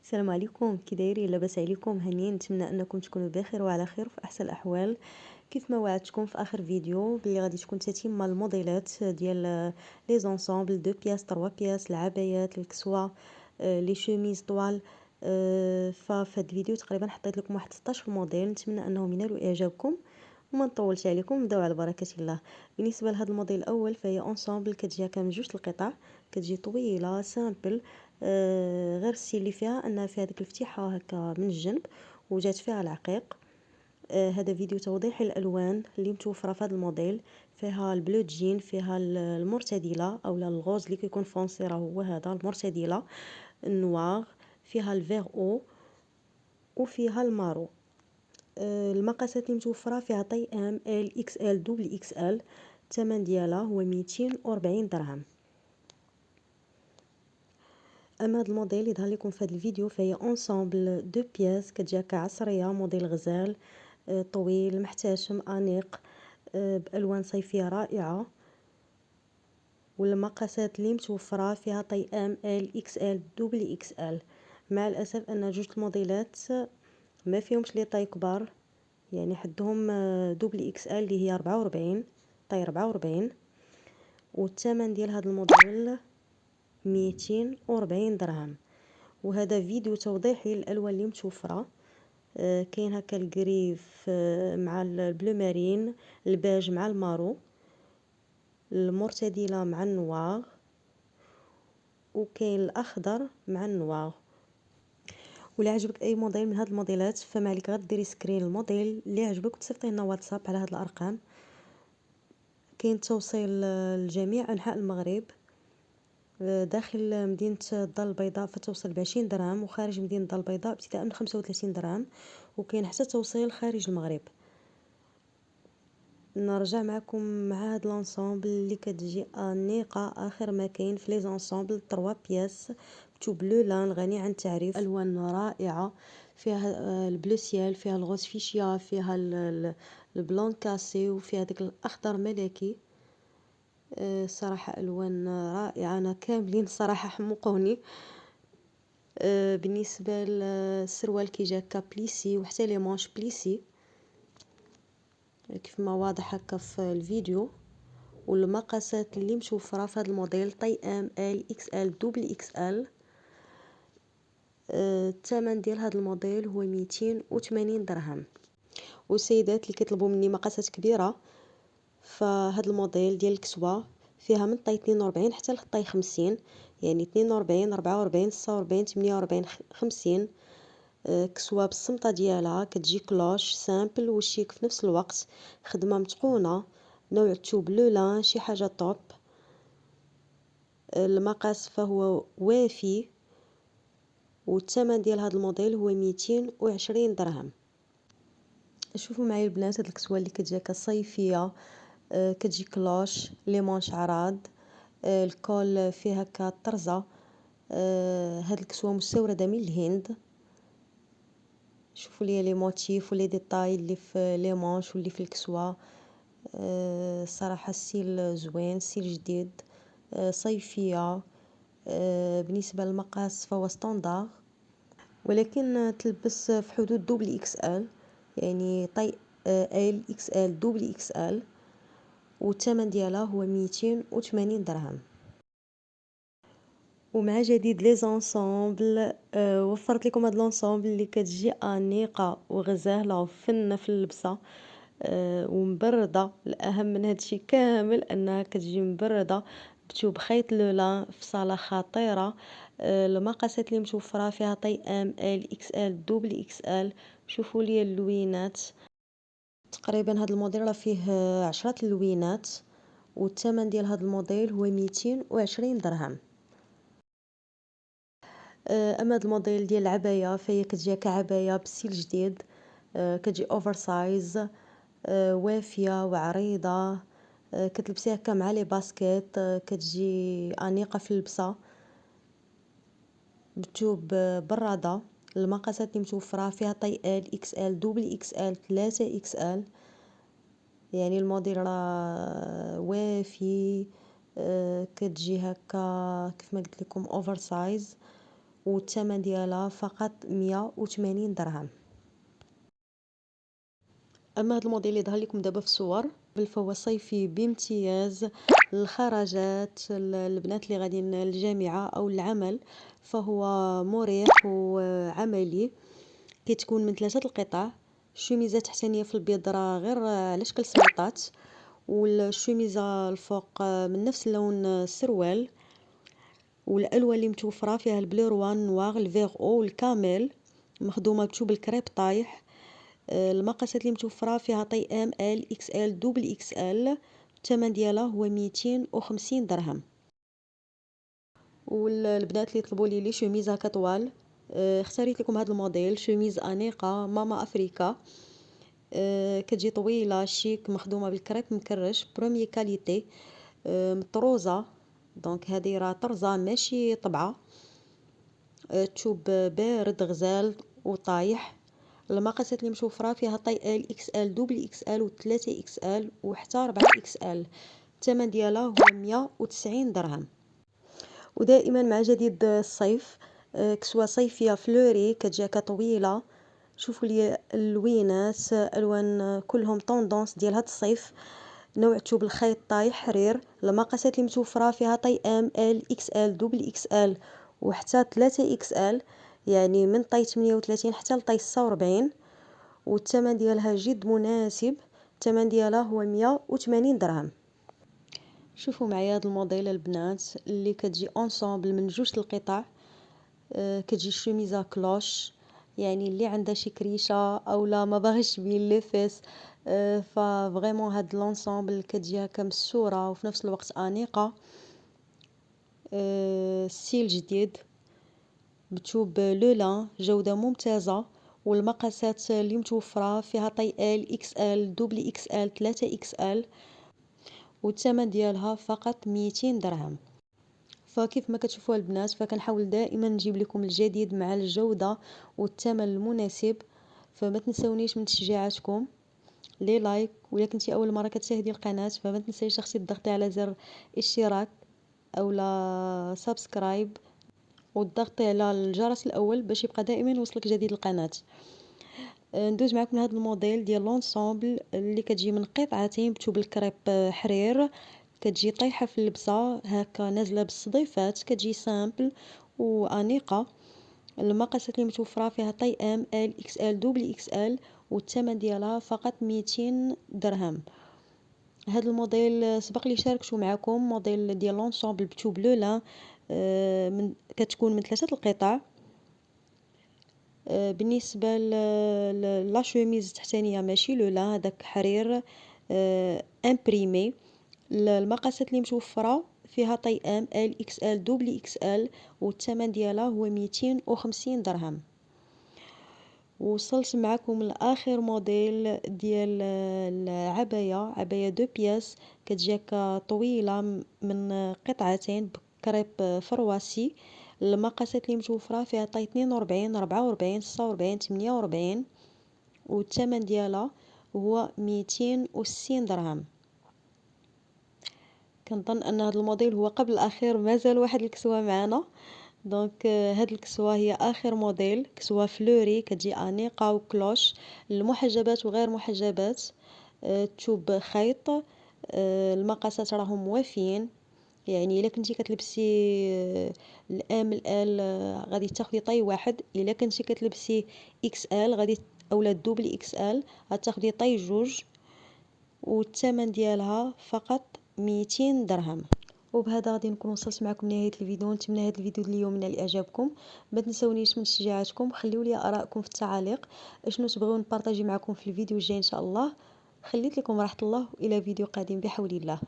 السلام عليكم، كي دايرين؟ لاباس عليكم؟ هانيين. نتمنى انكم تكونوا بخير وعلى خير وفي احسن الاحوال. كيف ما وعدتكم في اخر فيديو بلي غادي تكون تتمه الموديلات ديال لي زونسومبل دو بياس 3 بياس، العبايات، الكسوه، لي شوميز طوال. ففي هذا الفيديو تقريبا حطيت لكم واحد 16 موديل، نتمنى انهم ينالوا اعجابكم وما نطولش عليكم. نبداو على بركه الله. بالنسبه لهذا الموديل الاول فهي اونسومبل، كتجي كامل جوج القطع، كتجي طويله سامبل. غير السي اللي فيها انها فيها ديك الفتيحه هكا من الجنب وجات فيها العقيق. هذا فيديو توضيح الالوان اللي متوفره في هذا الموديل. فيها البلو جين، فيها المرتديله اولا الغوز اللي كيكون فونسي، راه هو هذا المرتديله النوار، فيها الفيغ او وفيها المارو. المقاسات اللي متوفره فيها طي ام ال اكس ال دوبل اكس ال. الثمن ديالها هو 240 درهم. اما هاد الموديل اللي ظهر لكم في هذا الفيديو فهي اونسومبل دو بياس، كتجي عصريه، موديل غزال، طويل محتشم انيق، بالوان صيفيه رائعه. والمقاسات اللي متوفره فيها طي ام ال اكس ال دوبل اكس ال. مع الاسف ان جوج الموديلات ما فيهمش لي طي كبار، يعني حدهم دوبل اكس ال اللي هي 44، طي 44. والثمن ديال هذا الموديل 240 درهم. وهذا فيديو توضيحي للالوان اللي متوفره. كاين هكا الكريف مع البلو مارين، الباج مع المارو، المرتديله مع النوار، وكاين الاخضر مع النوار. ولا عجبك اي موديل من هاد الموديلات فما عليك غير ديري سكرين الموديل اللي عجبك وتصيفطي لنا واتساب على هاد الارقام. كاين توصيل لجميع انحاء المغرب. داخل مدينة الدار البيضاء فتوصل ب20 درهم، وخارج مدينة الدار البيضاء ابتداء من 35 درهم، وكاين حتى توصيل خارج المغرب. نرجع معكم مع هاد لونسومبل اللي كتجي انيقه اخر ما كاين في لي زونسومبل 3 بياس تو بلو لان غني عن التعريف، الوان رائعه. فيها البلو سيال، فيها الغوز فيشيا، فيها البلون كاسي، وفيها داك الاخضر ملكي. صراحه الوان رائعه، انا كاملين صراحه حمقوني. بالنسبه للسروال كيجي هكا بليسي، وحتى لي مانش بليسي كيف ما واضح هكا في الفيديو. والمقاسات اللي متوفره في هذا الموديل طي ام ال اكس ال دوبل اكس ال. الثمن ديال هذا الموديل هو 280 درهم. والسيدات اللي كيطلبوا مني مقاسات كبيره فهذا الموديل ديال الكسوه فيها من طي 42 حتى لطي 50، يعني 42 44 46 48 50. كسوه بالصمطه ديالها، كتجي كلوش سامبل وشيك في نفس الوقت، خدمه متقونه، نوع توب لو لان، شي حاجه طوب. المقاس فهو وافي. والثمن ديال هذا الموديل هو 220 درهم. شوفوا معايا البنات هاد الكسوه اللي كتجي هكا صيفيه، كتجي كلوش، لي مونش عراض، الكول فيه هكا طرزه. هاد الكسوه مستورده من الهند. شوفوا لي موتيف ولي ديتاي اللي في لي مونش واللي في الكسوه. صراحه ستيل زوين، ستيل جديد، صيفيه. بالنسبه للمقاس فهو ستاندار، ولكن تلبس في حدود دوبل اكس ال، يعني طي ال اكس ال دوبل اكس ال. والثمن ديالها هو 280 درهم. ومع جديد لي زونسومبل، وفرت لكم هاد لونسومبل اللي كتجي انيقه وغزاله وفنه في اللبسه، ومبرده. الاهم من هادشي كامل انها كتجي مبرده بتوب خيط لولان في صاله خطيره. المقاسات اللي متوفره فيها طي ام ال اكس ال دوبل اكس ال. شوفوا لي اللوينات، تقريبا هذا الموديل راه فيه 10 اللوينات. والثمن ديال هذا الموديل هو 220 درهم. اما هذا الموديل ديال العبايه فهي كتجي كعبايه بستيل جديد، كتجي اوفر سايز، وافيه وعريضه. كتلبسيها هكا مع لي باسكيت، كتجي انيقه في اللبسه بتوب براده. المقاسات اللي متوفره فيها طي ال اكس ال دوبل اكس ال 3 اكس ال، يعني الموديل راه وافي. كتجي هكا كيف ما قلت لكم اوفر سايز، والثمن ديالها فقط 180 درهم. اما هذا الموديل اللي ظهر لكم دابا في الصور فهو صيفي بامتياز للخرجات، البنات اللي غاديين للجامعه او العمل، فهو مريح وعملي. كتكون من 3 القطع. الشوميزه تحتانيه في البيض راه غير على شكل سليطات، والشوميزه الفوق من نفس لون السروال، والالوان اللي متوفره فيها البلو نوار الفيغ او الكامل مخدومه بتوب الكريب طايح. المقاسات اللي متوفره فيها طي ام ال اكس ال دوبل اكس ال. الثمن ديالها هو 250 درهم. والبنات اللي طلبوا لي شوميز هكا طوال، اختاريت لكم هذا الموديل شوميز انيقه ماما افريكا. كتجي طويله شيك مخدومه بالكريب مكرش بروميي كاليتي، مطروزه. دونك هذه راه طرزه ماشي طبعه. تشوب بارد غزال وطايح. المقاسات اللي متوفره فيها طي ال اكس ال دوبل اكس ال و 3 اكس ال وحتى 4 اكس ال. الثمن ديالها هو 190 درهم. ودائما مع جديد الصيف، كسوه صيفيه فلوري كتجي هكا طويله. شوفوا لي اللوينات الوان كلهم طوندونس ديال هذا الصيف. نوع تشوب الخيط طايح حرير. المقاسات اللي متوفره فيها طي ام ال اكس ال دوبل اكس ال وحتى 3 اكس ال، يعني من طي 38 حتى لطي 46. والثمن ديالها جد مناسب. الثمن ديالها هو 180 درهم. شوفوا معايا هذا الموديل البنات اللي كتجي اونصومبل من 2 القطع. كتجي الشوميزه كلوش، يعني اللي عندها شي كريشه او لا ما باغيش تبين لي فيس، ففريمون هاد لونسومبل كتجي هكا مسوره وفي نفس الوقت انيقه. ستيل جديد بتوب لو لان جوده ممتازه. والمقاسات اللي متوفره فيها طي ال اكس ال دوبل اكس ال 3 اكس ال. والثمن ديالها فقط 200 درهم. فكيف ما كتشوفوا البنات فكنحاول دائما نجيب لكم الجديد مع الجوده والثمن المناسب. فما تنسونيش من تشجيعاتكم لي لايك، ولا كنتي اول مره كتشاهدي القناه فما تنسيش اختي تضغطي على زر اشتراك او لا سبسكرايب، وتضغطي على الجرس الاول باش يبقى دائما يوصلك جديد القناه. ندوز معكم لهذا الموديل ديال لونسومبل اللي كتجي من قطعتين بتوب الكريب حرير. كتجي طايحه في اللبسه هكا نازله بالصديفات، كتجي سامبل وانيقه. المقاسات اللي متوفره فيها طي ام ال اكس ال دوبل اكس ال والثمن ديالها فقط 200 درهم. هذا الموديل سبق لي شاركته معكم، موديل ديال لونسومبل بتوب لو لان. من كتكون من 3 القطع. بالنسبه لا شوميز التحتانيه ماشي لو لان، هذاك حرير امبريمي. المقاسات اللي متوفره فيها طي ام ال اكس ال دوبل اكس ال والثمن ديالها هو 250 درهم. وصلت معكم لاخر موديل ديال عبايه دو بياس كتجي هكا طويله من قطعتين بكريب فرواسي. المقاسات اللي متوفره فيها طي 42 44 46 48. والثمن ديالها هو 260 درهم. كنظن ان هذا الموديل هو قبل الاخير، مازال واحد الكسوه معنا. دونك هاد الكسوه هي اخر موديل، كسوه فلوري كتجي انيقه وكلوش للمحجبات وغير محجبات. تشوب خيط. المقاسات راهم وافيين، يعني الا كنتي كتلبسي الام ال غادي تاخدي طي واحد، الا كنتي كتلبسي اكس ال غادي اولا دوبل اكس ال غتاخدي طي جوج. والثمن ديالها فقط 200 درهم. وبهذا غادي نكون وصلت معكم لنهايه الفيديو. نتمنى هذا الفيديو اليوم نال اعجابكم. ما تنسونيش من تشجيعاتكم، خليوا لي ارائكم في التعاليق اشنو تبغيو نبارطاجي معكم في الفيديو الجاي ان شاء الله. خليت لكم راحه الله، والى فيديو قادم بحول الله.